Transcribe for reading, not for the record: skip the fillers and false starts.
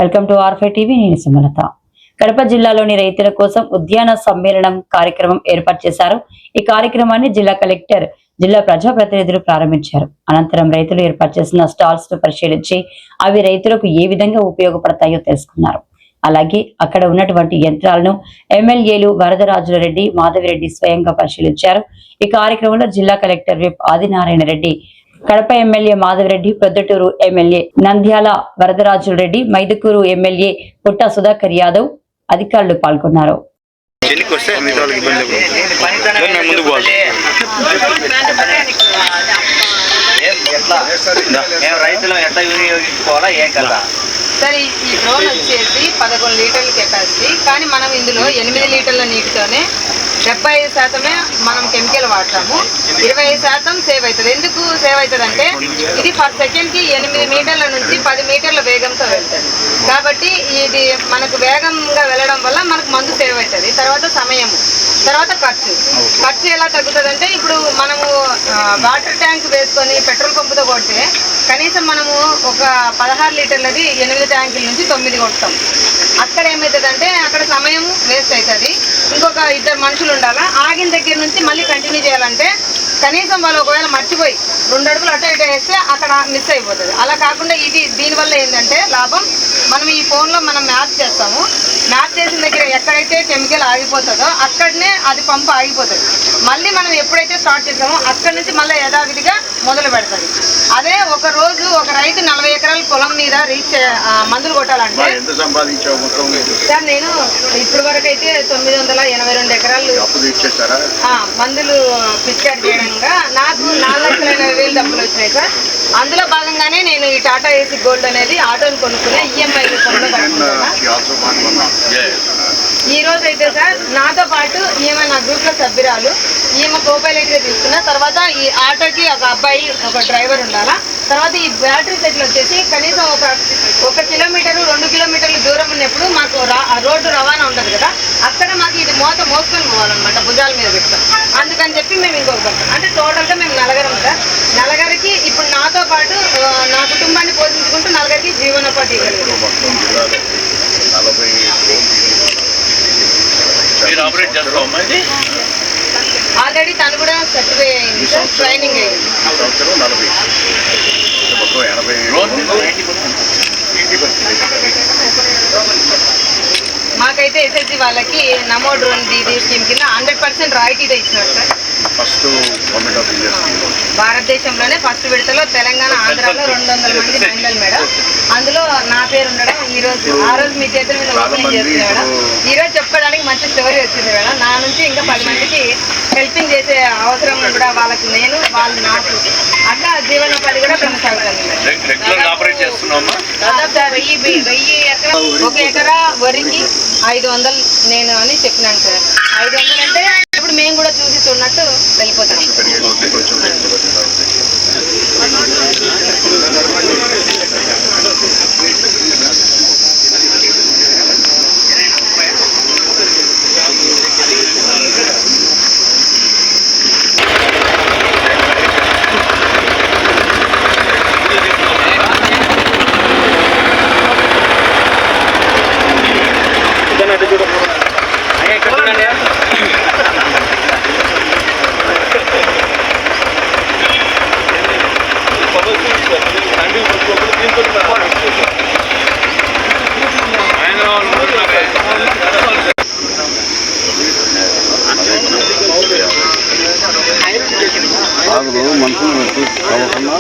Welcome to R5 TV. నేను సుమలత. కడప జిల్లాలోని రైతుల కోసం ఉద్యాన సమ్మేళనం కార్యక్రమం ఏర్పాటు చేశారు. ఈ కార్యక్రమాన్ని జిల్లా కలెక్టర్, జిల్లా ప్రజాప్రతినిధులు ప్రారంభించారు. అనంతరం రైతులు ఏర్పాటు చేసిన స్టాల్స్ ను పరిశీలించి అవి రైతులకు ఏ విధంగా ఉపయోగపడతాయో తెలుసుకున్నారు. అలాగే అక్కడ ఉన్నటువంటి యంత్రాలను ఎమ్మెల్యేలు వరదరాజుల రెడ్డి, మాధవిరెడ్డి స్వయంగా పరిశీలించారు. ఈ కార్యక్రమంలో జిల్లా collector whip Adinarayana Reddy, Kadapa MLA Madhavi Reddy, Proddatur MLA Nandyal వరదరాజుల Reddy, Mydukur MLA పుట్ట సుధాకర్ యాదవ్ అధికారులు పాల్గొన్నారు. సరే, ఈ డ్రోన్ వచ్చేసి 11 లీటర్ల కెపాసిటీ, కానీ మనం ఇందులో 8 లీటర్ల నీటితోనే 75% మనం కెమికల్ వాడతాము. 25% సేవ్ అవుతుంది. ఎందుకు సేవ్ అవుతుంది అంటే ఇది పర్ సెకండ్కి 8 మీటర్ల నుంచి 10 మీటర్ల వేగంతో వెళ్తుంది. కాబట్టి ఇది మనకు వేగంగా వెళ్ళడం వల్ల మనకు మందు సేవ్ అవుతుంది. తర్వాత సమయము, తర్వాత ఖర్చు ఎలా తగ్గుతుంది అంటే, ఇప్పుడు మనము వాటర్ ట్యాంక్ వేసుకొని పెట్రోల్ పంపుతో కొడితే కనీసం మనము ఒక 16 లీటర్లది 8 ట్యాంకుల నుంచి 9 కొడతాం. అక్కడ ఏమవుతుందంటే అక్కడ సమయం వేస్ట్ అవుతుంది. ఇంకొక 2 మనుషులు ఉండాలా. ఆగిన దగ్గర నుంచి మళ్ళీ కంటిన్యూ చేయాలంటే కనీసం వాళ్ళు ఒకవేళ మర్చిపోయి 2 అడుగులు అటు ఇటు వేస్తే అక్కడ మిస్ అయిపోతుంది. అలా కాకుండా దీనివల్ల ఏంటంటే లాభం, మనం ఈ ఫోన్లో మనం మ్యాప్ చేస్తాము. మ్యాప్ చేసిన దగ్గర ఎక్కడైతే కెమికల్ ఆగిపోతుందో అక్కడనే అది పంపు ఆగిపోతుంది. మళ్ళీ మనం ఎప్పుడైతే స్టార్ట్ చేస్తామో అక్కడి నుంచి మళ్ళీ యథావిధిగా మొదలు పెడుతుంది. అదే ఒక రోజు ఒక రైతు 40 ఎకరాల పొలం మీద మందులు కొట్టాలంటే, సార్ నేను ఇప్పటి వరకు అయితే 982 ఎకరాలు మందులు పిచికారి చేయడంగా నాకు 4,80,000 డబ్బులు వచ్చినాయి సార్. అందులో భాగంగానే నేను ఈ టాటా ఏసీ గోల్డ్ అనేది ఆటోని కొనుక్కునే ఈఎంఐ రూపంలో కట్టుకుంటున్నా. ఈ రోజు అయితే సార్ నాతో పాటు ఈమె నా గ్రూప్లో సభ్యురాలు, ఈమె కోపైలట్గా తీసుకున్న తర్వాత ఈ ఆటోకి ఒక అబ్బాయి, ఒక డ్రైవర్ ఉండాలా. తర్వాత ఈ బ్యాటరీ సెట్లు వచ్చేసి కనీసం ఒక కిలోమీటరు 2 కిలోమీటర్ల దూరం ఉన్నప్పుడు మాకు రోడ్డు రవాణా ఉండదు కదా, అక్కడ మాకు ఇది మోసుకొని పోవాలన్నమాట, భుజాల మీద పెడతాం. అందుకని చెప్పి మేము ఇంకొక పడతాం. అంటే టోటల్గా మేము నలుగురం సార్. నలుగురికి ఇప్పుడు నాతో పాటు నా కుటుంబాన్ని పోషించుకుంటూ నలుగురికి జీవనోపాధి ఆల్రెడీ తను కూడా సర్టిఫై అయింది సార్, ట్రైనింగ్ అయింది. మాకైతే ఎస్ఎస్జి వాళ్ళకి నమో డ్రోన్ దీదీ స్కీమ్ కింద 100% రాయితీతో ఇచ్చినారు సార్. భారతదేశంలోనే ఫస్ట్ విడతలో తెలంగాణ, ఆంధ్రాలో 200 మంది మహిళలు మేడం. అందులో నా పేరు ఉండడం ఆ రోజు మీ చేతుల మీద ఓపెనింగ్ చేస్తుంది మేడం. ఈరోజు చెప్పుకోవడానికి మంచి స్టోరీ వచ్చింది మేడం. నా నుంచి ఇంకా 10 మందికి హెల్పింగ్ చేసే అవసరం కూడా వాళ్ళకి వాళ్ళు నాకు అట్లా జీవనోపాధి కూడా కొనసాగుతుంది మేడం. దాదాపు 1000 ఎకరా, 1 ఎకరా వరికి 500 నేను అని చెప్పినాను సార్. 500 అంటే ఇప్పుడు మేము కూడా చూసి చూడనట్టు వెళ్ళిపోతాం. మనుషులు పెట్టి కాకుండా